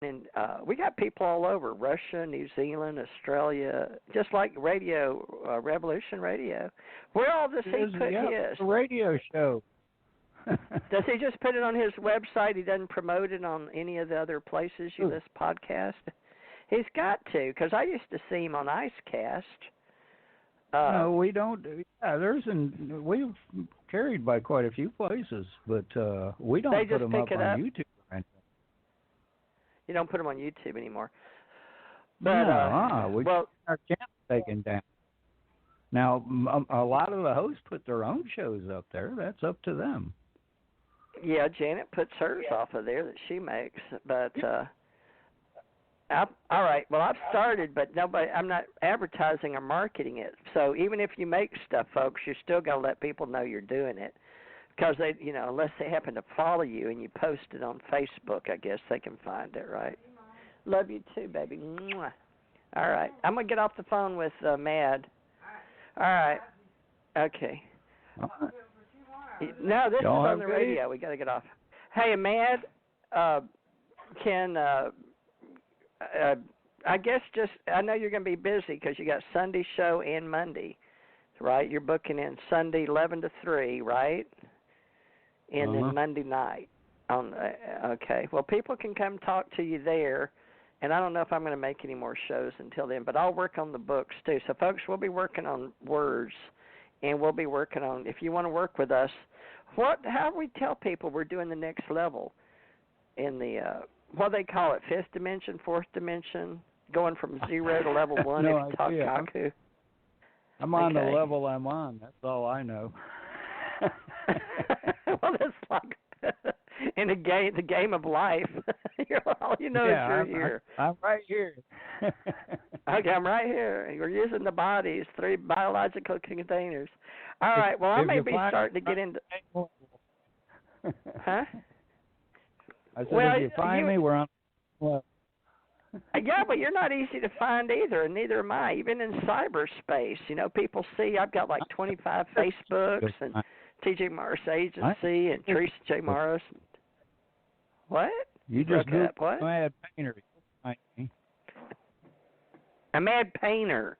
And we got people all over, Russia, New Zealand, Australia, just like radio, Revolution Radio. Where all does he put his? A radio show. Does he just put it on his website? He doesn't promote it on any of the other places you list podcast? He's got to, because I used to see him on IceCast. No, we don't. Yeah, we've carried by quite a few places, but we don't put them up on YouTube. You don't put them on YouTube anymore. But, we get our channel taken down. Now, a lot of the hosts put their own shows up there. That's up to them. Yeah, Janet puts hers off of there that she makes. But, all right, well, I've started, but I'm not advertising or marketing it. So even if you make stuff, folks, you still got to let people know you're doing it. Because they, unless they happen to follow you and you post it on Facebook, I guess they can find it, right? Love you too, baby. Mwah. All right, I'm gonna get off the phone with Mad. All right, okay. No, this is on the radio. We got to get off. Hey, Mad, can I guess I know you're gonna be busy because you got Sunday show and Monday, right? You're booking in Sunday 11 to 3, right? And then Monday night. Okay. Well, people can come talk to you there, and I don't know if I'm going to make any more shows until then, but I'll work on the books too. So, folks, we'll be working on words, and we'll be working on, if you want to work with us, how do we tell people we're doing the next level in the, what they call it, fifth dimension, fourth dimension, going from 0 to level 1 if you talk Kaku? I'm on the level I'm on. That's all I know. Well, that's like in the game of life. All you know is you're here. I'm right here. Okay, I'm right here. We're using the bodies, 3 biological containers. All right, well, I may be starting to get into... Huh? I said, if you find me, we're on... Well. Yeah, but you're not easy to find either, and neither am I. Even in cyberspace, people see I've got like 25 Facebooks and T.J. Morris Agency and Theresa J. Morris. What? You just do what? Mad Painter. A Mad Painter.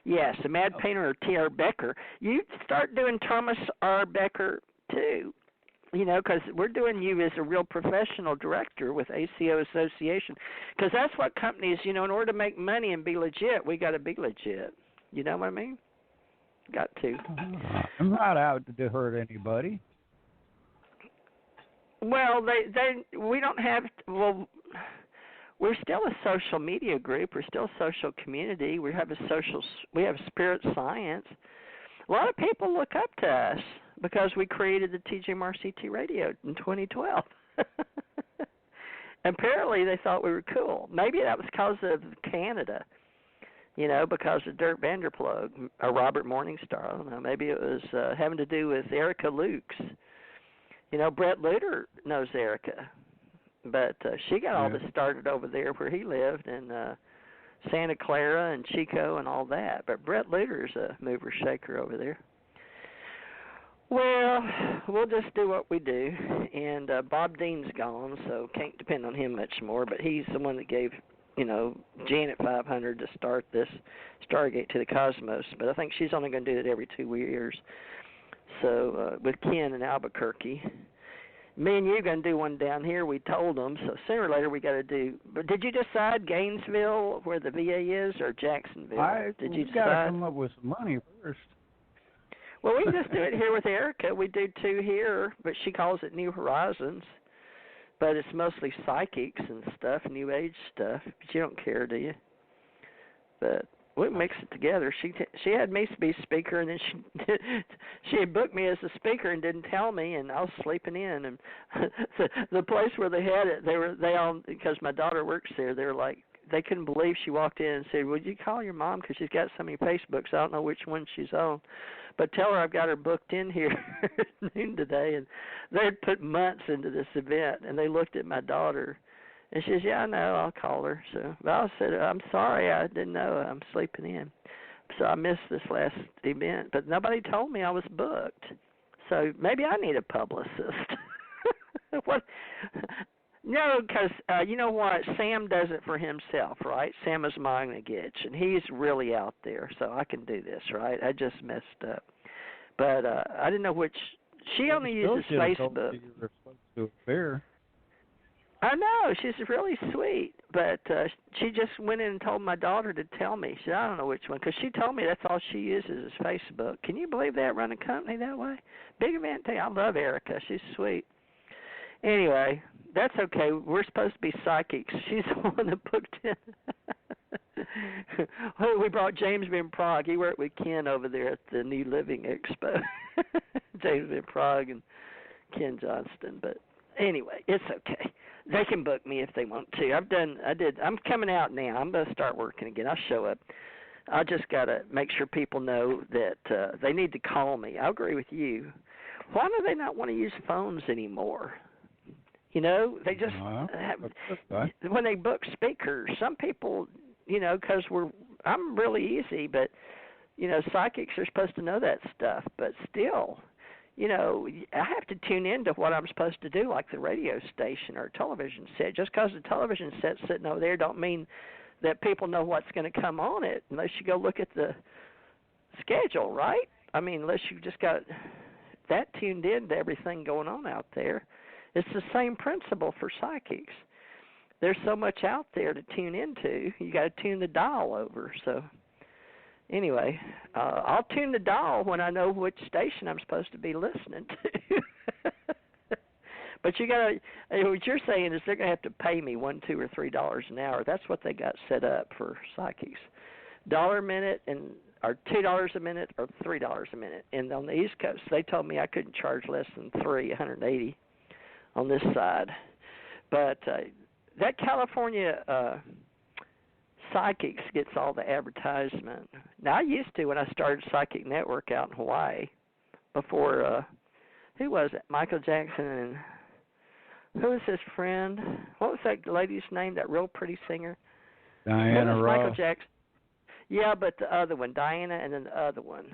Yes, a Mad Painter or T.R. Becker. You start doing Thomas R. Becker, too. Because we're doing you as a real professional director with ACO Association. Because that's what companies, in order to make money and be legit, we got to be legit. You know what I mean? Got to. I'm not out to hurt anybody. Well, we don't have. Well, we're still a social media group. We're still a social community. We have spirit science. A lot of people look up to us because we created the TJ Morris CT Radio in 2012. Apparently, they thought we were cool. Maybe that was because of Canada. Because of Dirk Vanderplug or Robert Morningstar. I don't know. Maybe it was having to do with Erica Lukes. Brett Luter knows Erica. But she got all this started over there where he lived in Santa Clara and Chico and all that. But Brett Luter's a mover shaker over there. Well, we'll just do what we do. And Bob Dean's gone, so can't depend on him much more. But he's the one that gave... Janet 500 to start this Stargate to the Cosmos, but I think she's only going to do it every 2 years. So with Ken in Albuquerque, me and you are going to do one down here. We told them, so sooner or later we got to do. But did you decide Gainesville, where the VA is, or Jacksonville? Did you decide? Got to come up with some money first. Well, we just do it here with Erica. We do 2 here, but she calls it New Horizons. But it's mostly psychics and stuff, New Age stuff. But you don't care, do you? But we mix it together. She had me be speaker, and then she had booked me as a speaker and didn't tell me, and I was sleeping in. And the place where they had it, they all, because my daughter works there, they were like, they couldn't believe she walked in and said, "Would you call your mom, because she's got so many Facebooks, I don't know which one she's on. But tell her I've got her booked in here at noon today." And they had put months into this event, and they looked at my daughter, and she says, "Yeah, I know, I'll call her." So I said, "I'm sorry, I didn't know, I'm sleeping in." So I missed this last event, but nobody told me I was booked. So maybe I need a publicist. What? No, because you know what? Sam does it for himself, right? Sam is Magnagitch, and he's really out there, so I can do this, right? I just messed up. But I didn't know which. She only uses Facebook. You were supposed to appear. I know, she's really sweet, but she just went in and told my daughter to tell me. She said, I don't know which one, because she told me that's all she uses is Facebook. Can you believe that, run a company that way? Big event thing. I love Erica. She's sweet. Anyway, that's okay. We're supposed to be psychics. She's the one that booked in. We brought James in Prague. He worked with Ken over there at the New Living Expo. James in Prague and Ken Johnston. But anyway, it's okay. They can book me if they want to. I'm coming out now. I'm going to start working again. I'll show up. I just got to make sure people know that they need to call me. I agree with you. Why do they not want to use phones anymore? You know, they just when they book speakers, some people, you know, because I'm really easy, but, you know, psychics are supposed to know that stuff. But still, you know, I have to tune into what I'm supposed to do, like the radio station or television set. Just because the television set's sitting over there don't mean that people know what's going to come on it unless you go look at the schedule, right? I mean, unless you just got that tuned in to everything going on out there. It's the same principle for psychics. There's so much out there to tune into. You got to tune the dial over. So anyway, I'll tune the dial when I know which station I'm supposed to be listening to. But you got to. What you're saying is they're going to have to pay me $1, $2, or $3 an hour. That's what they got set up for psychics. $1 a minute or $2 a minute or $3 a minute. And on the East Coast, they told me I couldn't charge less than $180 on this side. But that California Psychics gets all the advertisement. Now, I used to when I started Psychic Network out in Hawaii before, who was it? Michael Jackson and who was his friend? What was that lady's name, that real pretty singer? Diana Ross. Michael Jackson. Yeah, but the other one, Diana, and then the other one.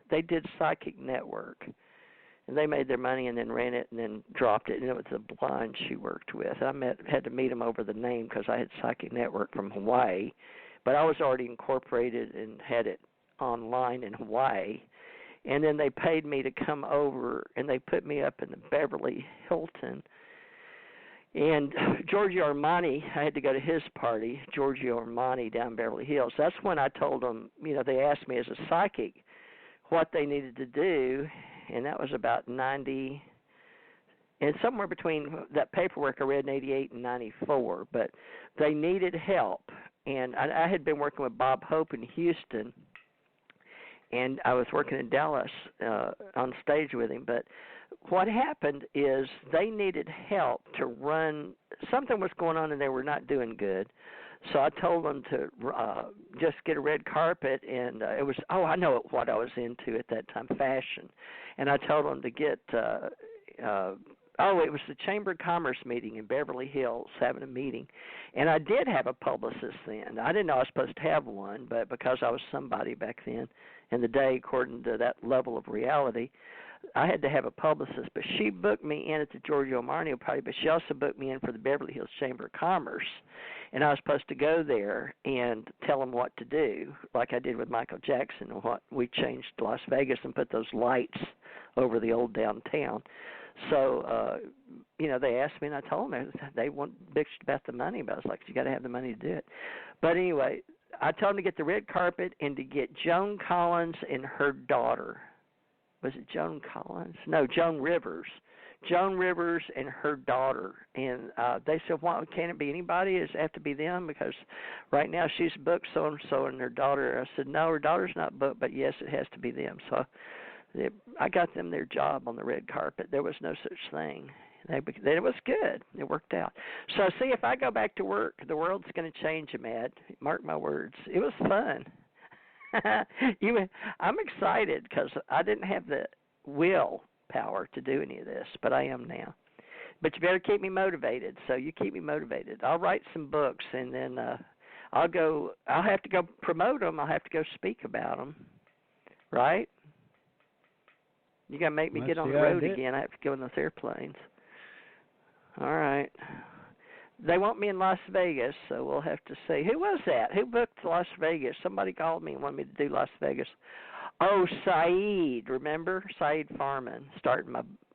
They did Psychic Network. And they made their money and then ran it and then dropped it. And it was a blonde she worked with. I had to meet him over the name because I had Psychic Network from Hawaii. But I was already incorporated and had it online in Hawaii. And then they paid me to come over, and they put me up in the Beverly Hilton. And Giorgio Armani, I had to go to his party, Giorgio Armani down Beverly Hills. That's when I told them, you know, they asked me as a psychic what they needed to do. And that was about 90, and somewhere between that paperwork I read in 88 and 94. But they needed help. And I had been working with Bob Hope in Houston, and I was working in Dallas on stage with him. But what happened is they needed help to run. Something was going on, and they were not doing good. So I told them to just get a red carpet, and it was, I know what I was into at that time, fashion. And I told them to get, it was the Chamber of Commerce meeting in Beverly Hills, having a meeting. And I did have a publicist then. I didn't know I was supposed to have one, but because I was somebody back then in the day, according to that level of reality, I had to have a publicist. But she booked me in at the Giorgio Armani party, but she also booked me in for the Beverly Hills Chamber of Commerce. And I was supposed to go there and tell them what to do, like I did with Michael Jackson. What we changed to Las Vegas and put those lights over the old downtown. So, they asked me, and I told them they bitched about the money, but I was like, you got to have the money to do it. But anyway, I told them to get the red carpet and to get Joan Collins and her daughter. Was it Joan Collins? No, Joan Rivers. Joan Rivers and her daughter. And they said, why can't it be anybody? Does it have to be them? Because right now she's booked so-and-so and her daughter. I said, no, her daughter's not booked, but yes, it has to be them. So I got them their job on the red carpet. There was no such thing. It was good. It worked out. So, see, if I go back to work, the world's going to change, Matt. Mark my words. It was fun. I'm excited because I didn't have the willpower to do any of this, but I am now. But you better keep me motivated. So you keep me motivated. I'll write some books, and then I'll have to go promote them. I'll have to go speak about them, right? You got to make me get on the road again. I have to go in those airplanes. All right. They want me in Las Vegas, so we'll have to see. Who was that? Who booked Las Vegas? Somebody called me and wanted me to do Las Vegas. Oh, Saeed, remember? Saeed Farman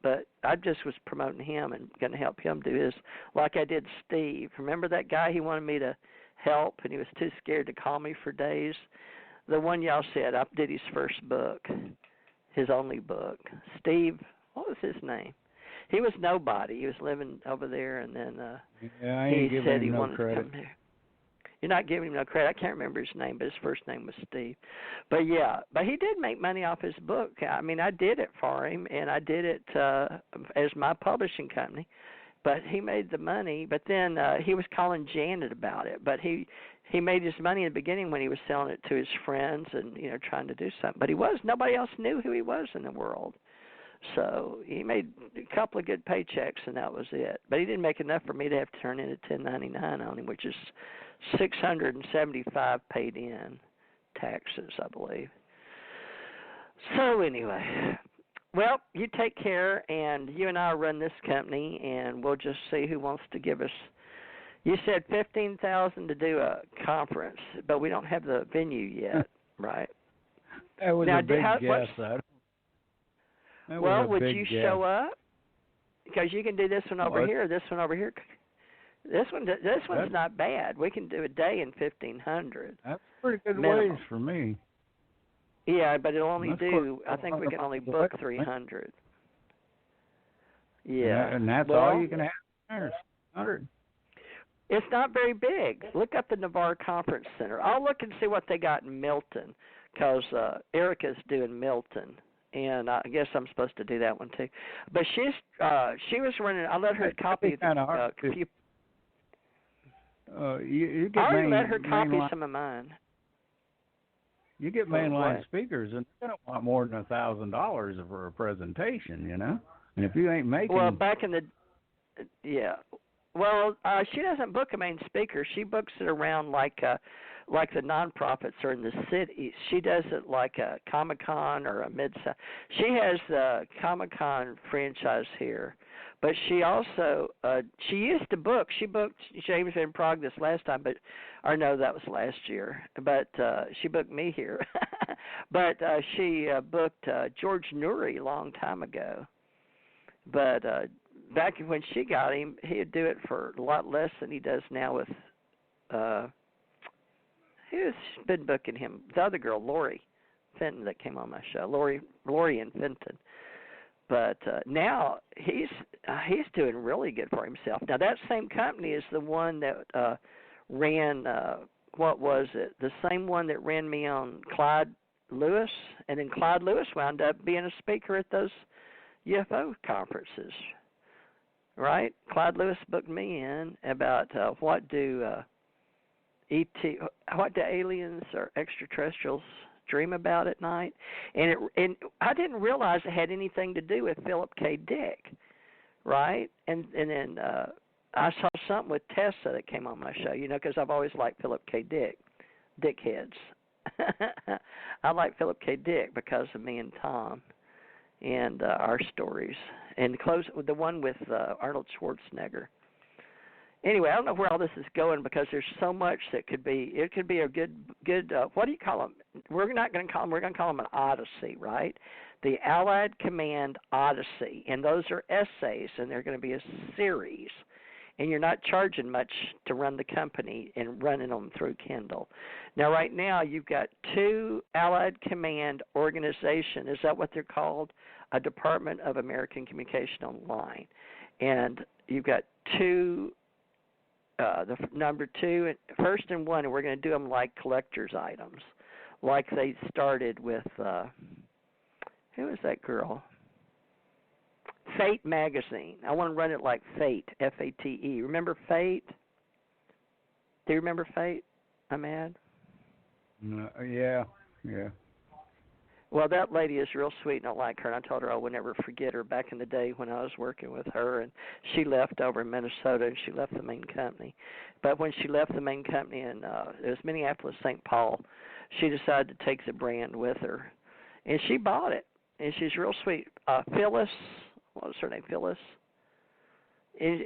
but I just was promoting him and going to help him do his, like I did Steve. Remember that guy? He wanted me to help, and he was too scared to call me for days. The one y'all said, I did his first book, his only book. Steve, what was his name? He was nobody. He was living over there, and then I ain't he giving said he him no wanted credit. to come here. You're not giving him no credit. I can't remember his name, but his first name was Steve. But yeah, but he did make money off his book. I mean, I did it for him, and I did it as my publishing company. But he made the money. But then he was calling Janet about it. But he made his money in the beginning when he was selling it to his friends and trying to do something. But nobody else knew who he was in the world. So he made a couple of good paychecks, and that was it. But he didn't make enough for me to have to turn in a 1099 on him, which is $675 paid in taxes, I believe. So anyway, well, you take care, and you and I run this company, and we'll just see who wants to give us. You said $15,000 to do a conference, but we don't have the venue yet, right? That was now, a big guess. Well, would you show up? Because you can do this one over here, this one over here. This one's not bad. We can do a day in 1,500. That's pretty good ways for me. Yeah, but it'll only I think we can only book 300. Yeah. And that's all you can have there, 100. It's not very big. Look up the Navarre Conference Center. I'll look and see what they got in Milton, because Erica's doing Milton. And I guess I'm supposed to do that one too. But she was running. I let her copy the few. You get I already let her copy some of mine. You get mainline speakers, and they don't want more than $1,000 for a presentation, And if you ain't making back in the Well, she doesn't book a main speaker. She books it around like the nonprofits are in the cities. She does it like a Comic-Con or a Mid-South. She has the Comic-Con franchise here. But she also, she used to book. She booked James Van Prague this last time, that was last year. But she booked me here. But she booked George Noory a long time ago. But back when she got him, he'd do it for a lot less than he does now with, who's been booking him? The other girl, Lori Fenton, that came on my show, Lori and Fenton. But now he's doing really good for himself. Now that same company is the one that ran what was it? The same one that ran me on Clyde Lewis, and then Clyde Lewis wound up being a speaker at those UFO conferences. Right? Clyde Lewis booked me in about what do aliens or extraterrestrials dream about at night, and I didn't realize it had anything to do with Philip K. Dick, right? And then I saw something with Tessa that came on my show, because I've always liked Philip K. Dick, dickheads. I like Philip K. Dick because of me and Tom and our stories, and close with the one with Arnold Schwarzenegger. Anyway, I don't know where all this is going, because there's so much that could be. It could be a good. What do you call them? We're not going to call them. We're going to call them an Odyssey, right? The Allied Command Odyssey, and those are essays, and they're going to be a series. And you're not charging much to run the company and running them through Kindle. Now, right now, you've got 2 Allied Command organization. Is that what they're called? A Department of American Communication Online, and you've got 2. The number 2, first and 1, and we're going to do them like collector's items, like they started with, who is that girl? Fate magazine. I want to run it like Fate, F-A-T-E. Remember Fate? Do you remember Fate, Ahmad? Yeah. Well, that lady is real sweet, and I like her, and I told her I would never forget her back in the day when I was working with her, and she left over in Minnesota, and she left the main company. But when she left the main company, and it was Minneapolis, St. Paul, she decided to take the brand with her, and she bought it, and she's real sweet. Phyllis, what was her name, Phyllis?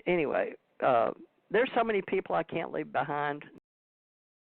Anyway, there's so many people I can't leave behind